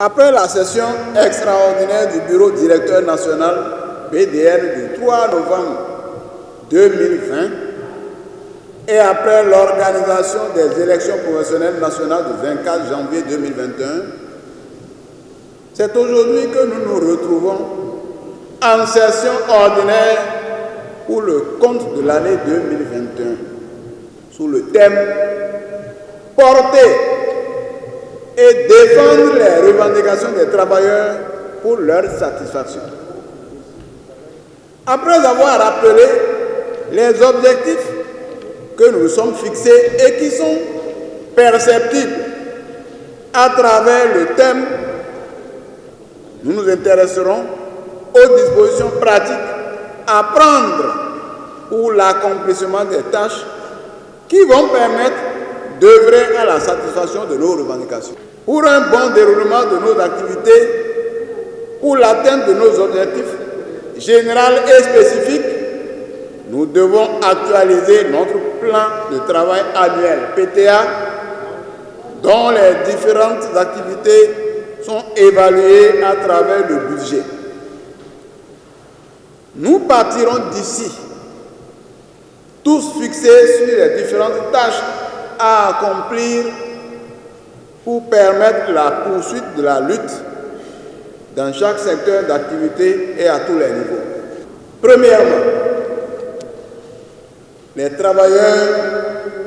Après la session extraordinaire du bureau directeur national BDN du 3 novembre 2020 et après l'organisation des élections professionnelles nationales du 24 janvier 2021, c'est aujourd'hui que nous nous retrouvons en session ordinaire pour le compte de l'année 2021 sous le thème « Porter et défendre les revendications des travailleurs pour leur satisfaction ». Après avoir rappelé les objectifs que nous nous sommes fixés et qui sont perceptibles à travers le thème, nous nous intéresserons aux dispositions pratiques à prendre pour l'accomplissement des tâches qui vont permettre d'œuvrer à la satisfaction de nos revendications. Pour un bon déroulement de nos activités, pour l'atteinte de nos objectifs généraux et spécifiques, nous devons actualiser notre plan de travail annuel PTA, dont les différentes activités sont évaluées à travers le budget. Nous partirons d'ici, tous fixés sur les différentes tâches à accomplir pour permettre la poursuite de la lutte dans chaque secteur d'activité et à tous les niveaux. Premièrement, les travailleurs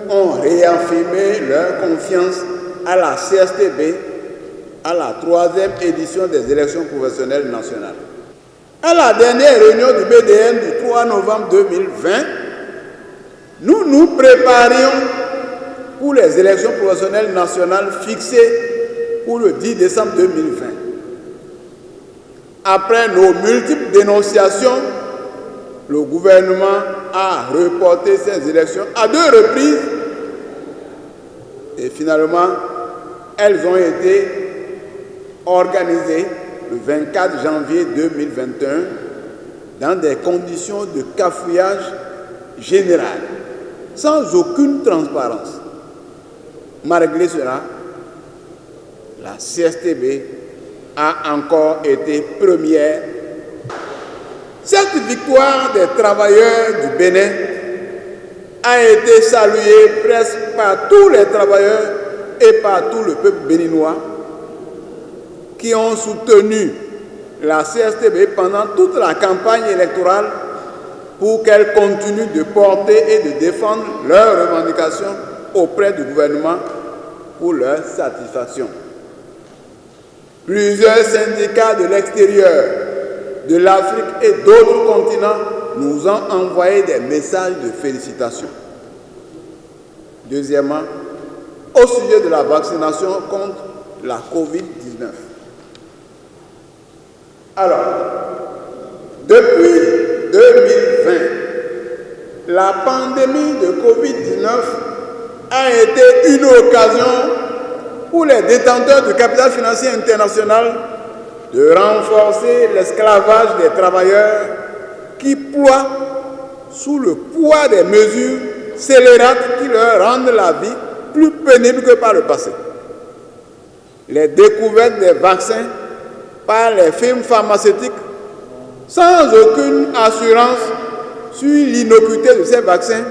ont réaffirmé leur confiance à la CSTB à la 3e édition des élections professionnelles nationales. À la dernière réunion du BDN du 3 novembre 2020, nous nous préparions pour les élections professionnelles nationales fixées pour le 10 décembre 2020. Après nos multiples dénonciations, le gouvernement a reporté ces élections à 2 reprises et finalement, elles ont été organisées le 24 janvier 2021 dans des conditions de cafouillage général, sans aucune transparence. Malgré cela, la CSTB a encore été première. Cette victoire des travailleurs du Bénin a été saluée presque par tous les travailleurs et par tout le peuple béninois qui ont soutenu la CSTB pendant toute la campagne électorale pour qu'elle continue de porter et de défendre leurs revendications auprès du gouvernement pour leur satisfaction. Plusieurs syndicats de l'extérieur, de l'Afrique et d'autres continents nous ont envoyé des messages de félicitations. Deuxièmement, au sujet de la vaccination contre la COVID-19. Alors, depuis 2020, la pandémie de COVID-19 a été une occasion pour les détenteurs du capital financier international de renforcer l'esclavage des travailleurs qui ploient sous le poids des mesures scélérates qui leur rendent la vie plus pénible que par le passé. Les découvertes des vaccins par les firmes pharmaceutiques sans aucune assurance sur l'innocuité de ces vaccins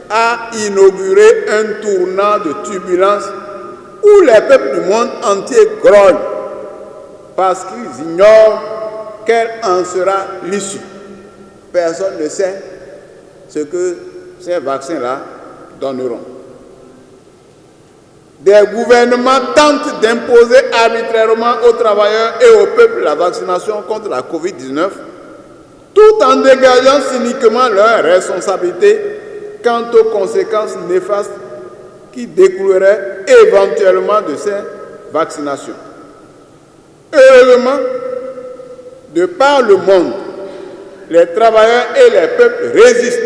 a inauguré un tournant de turbulence où les peuples du monde entier grognent parce qu'ils ignorent quelle en sera l'issue. Personne ne sait ce que ces vaccins-là donneront. Des gouvernements tentent d'imposer arbitrairement aux travailleurs et au peuple la vaccination contre la COVID-19, tout en dégageant cyniquement leurs responsabilités quant aux conséquences néfastes qui découleraient éventuellement de ces vaccinations. Heureusement, de par le monde, les travailleurs et les peuples résistent,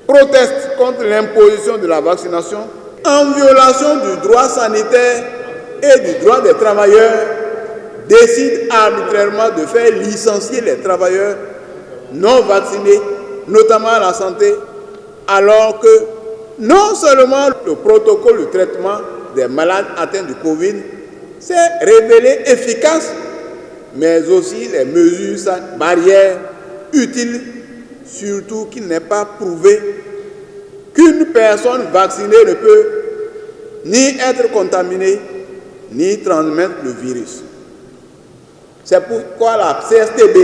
protestent contre l'imposition de la vaccination en violation du droit sanitaire et du droit des travailleurs, décident arbitrairement de faire licencier les travailleurs non vaccinés, notamment à la santé, alors que non seulement le protocole de traitement des malades atteints de Covid s'est révélée efficace, mais aussi les mesures barrières utiles, surtout qu'il n'est pas prouvé qu'une personne vaccinée ne peut ni être contaminée, ni transmettre le virus. C'est pourquoi la CSTB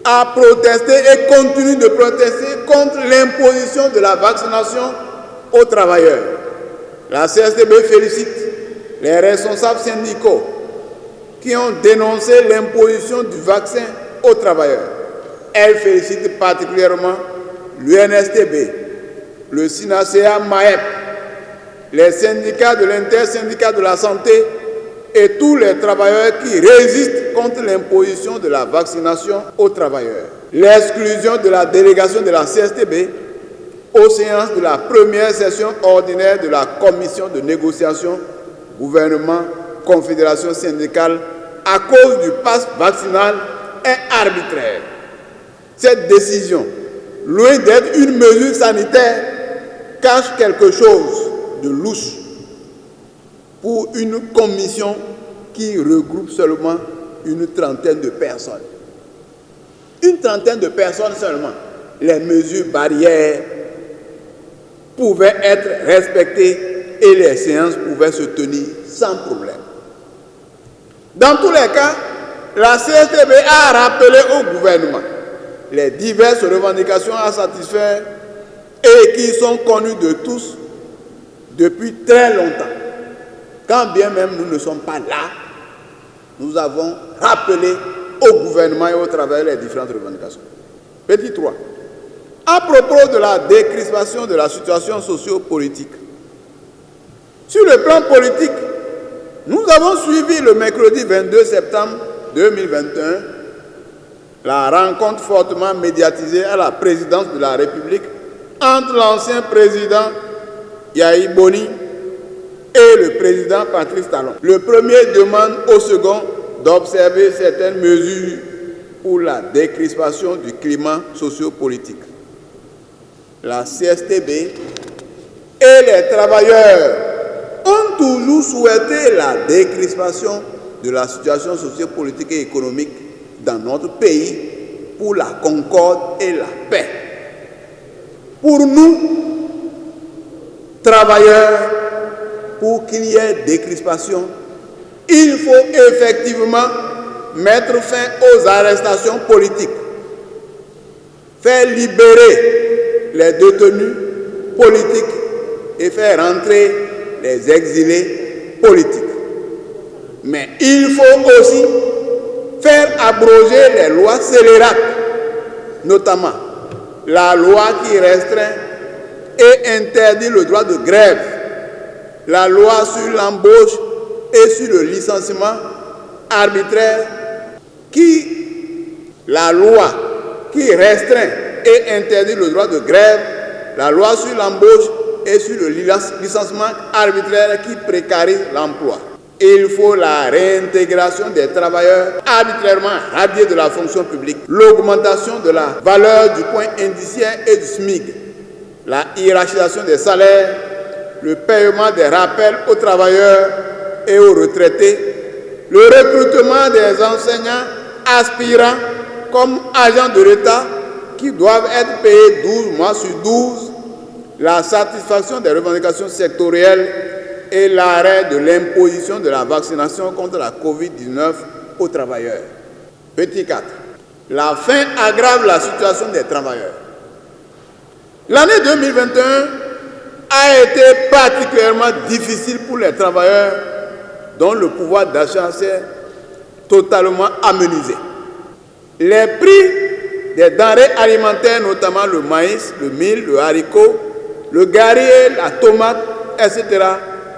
a protesté et continue de protester contre l'imposition de la vaccination aux travailleurs. La CSTB félicite les responsables syndicaux qui ont dénoncé l'imposition du vaccin aux travailleurs. Elle félicite particulièrement l'UNSTB, le SINACEA MAEP, les syndicats de l'intersyndicat de la santé et tous les travailleurs qui résistent contre l'imposition de la vaccination aux travailleurs. L'exclusion de la délégation de la CSTB aux séances de la première session ordinaire de la commission de négociation gouvernement-confédération syndicale à cause du pass vaccinal est arbitraire. Cette décision, loin d'être une mesure sanitaire, cache quelque chose de louche pour une commission qui regroupe seulement une trentaine de personnes. Une trentaine de personnes seulement. Les mesures barrières pouvaient être respectées et les séances pouvaient se tenir sans problème. Dans tous les cas, la CSTB a rappelé au gouvernement les diverses revendications à satisfaire et qui sont connues de tous depuis très longtemps. Quand bien même nous ne sommes pas là, nous avons rappelé au gouvernement et au travail les différentes revendications. Petit 3. À propos de la décrispation de la situation socio-politique. Sur le plan politique, nous avons suivi le mercredi 22 septembre 2021 la rencontre fortement médiatisée à la présidence de la République entre l'ancien président Yahi Boni et le président Patrice Talon. Le premier demande au second d'observer certaines mesures pour la décrispation du climat socio-politique. La CSTB et les travailleurs ont toujours souhaité la décrispation de la situation socio-politique et économique dans notre pays pour la concorde et la paix. Pour nous, travailleurs, pour qu'il y ait décrispation, il faut effectivement mettre fin aux arrestations politiques, faire libérer les détenus politiques et faire rentrer les exilés politiques. Mais il faut aussi faire abroger les lois scélérates, notamment la loi qui restreint et interdit le droit de grève, la loi sur l'embauche et sur le licenciement arbitraire, la loi qui restreint et interdit le droit de grève, la loi sur l'embauche et sur le licenciement arbitraire qui précarise l'emploi. Il faut la réintégration des travailleurs arbitrairement radiés de la fonction publique, l'augmentation de la valeur du point indiciaire et du SMIC, la hiérarchisation des salaires, le paiement des rappels aux travailleurs et aux retraités, le recrutement des enseignants aspirants comme agents de l'État qui doivent être payés 12 mois sur 12, la satisfaction des revendications sectorielles et l'arrêt de l'imposition de la vaccination contre la COVID-19 aux travailleurs. Petit 4. La faim aggrave la situation des travailleurs. L'année 2021 a été particulièrement difficile pour les travailleurs dont le pouvoir d'achat s'est totalement amenuisé. Les prix des denrées alimentaires, notamment le maïs, le mil, le haricot, le gari, la tomate, etc.,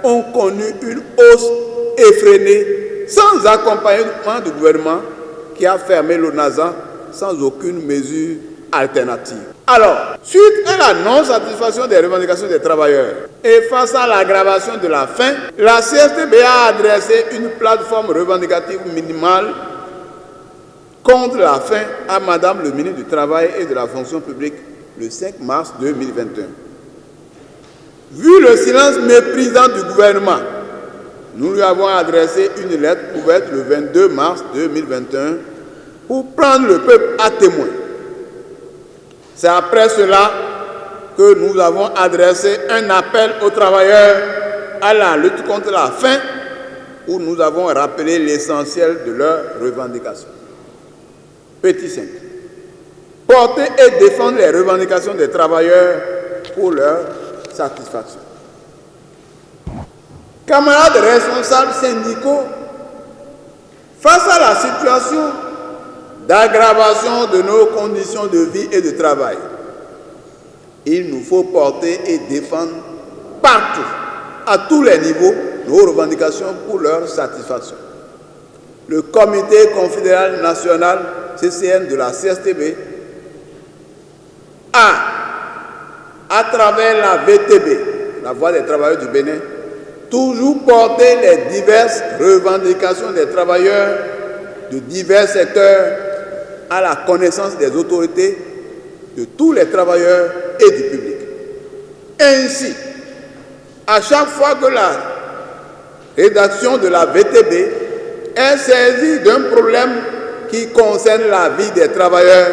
ont connu une hausse effrénée sans accompagnement du gouvernement qui a fermé l'ONASA sans aucune mesure alternative. Alors, suite à la non-satisfaction des revendications des travailleurs et face à l'aggravation de la faim, la CSTB a adressé une plateforme revendicative minimale contre la faim à Madame le ministre du Travail et de la Fonction publique le 5 mars 2021. Vu le silence méprisant du gouvernement, nous lui avons adressé une lettre ouverte le 22 mars 2021 pour prendre le peuple à témoin. C'est après cela que nous avons adressé un appel aux travailleurs à la lutte contre la faim, où nous avons rappelé l'essentiel de leurs revendications. Petit 5. Porter et défendre les revendications des travailleurs pour leur satisfaction. Camarades responsables syndicaux, face à la situation d'aggravation de nos conditions de vie et de travail, il nous faut porter et défendre partout, à tous les niveaux, nos revendications pour leur satisfaction. Le Comité confédéral national CCN de la CSTB a, à travers la VTB, la Voix des travailleurs du Bénin, toujours porté les diverses revendications des travailleurs de divers secteurs à la connaissance des autorités, de tous les travailleurs et du public. Ainsi, à chaque fois que la rédaction de la VTB est saisie d'un problème qui concerne la vie des travailleurs,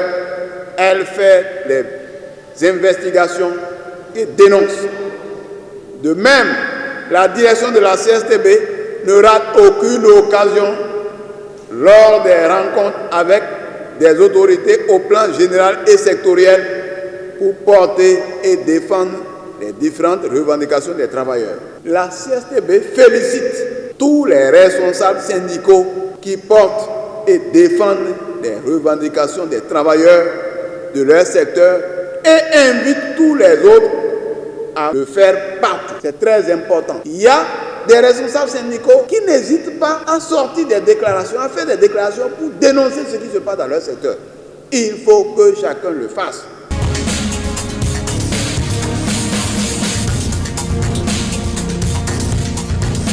elle fait les investigations et dénonce. De même, la direction de la CSTB ne rate aucune occasion lors des rencontres avec des autorités au plan général et sectoriel pour porter et défendre les différentes revendications des travailleurs. La CSTB félicite tous les responsables syndicaux qui portent et défendent les revendications des travailleurs de leur secteur et invite tous les autres à le faire partout. C'est très important. Il y a des responsables syndicaux qui n'hésitent pas à sortir des déclarations, à faire des déclarations pour dénoncer ce qui se passe dans leur secteur. Il faut que chacun le fasse.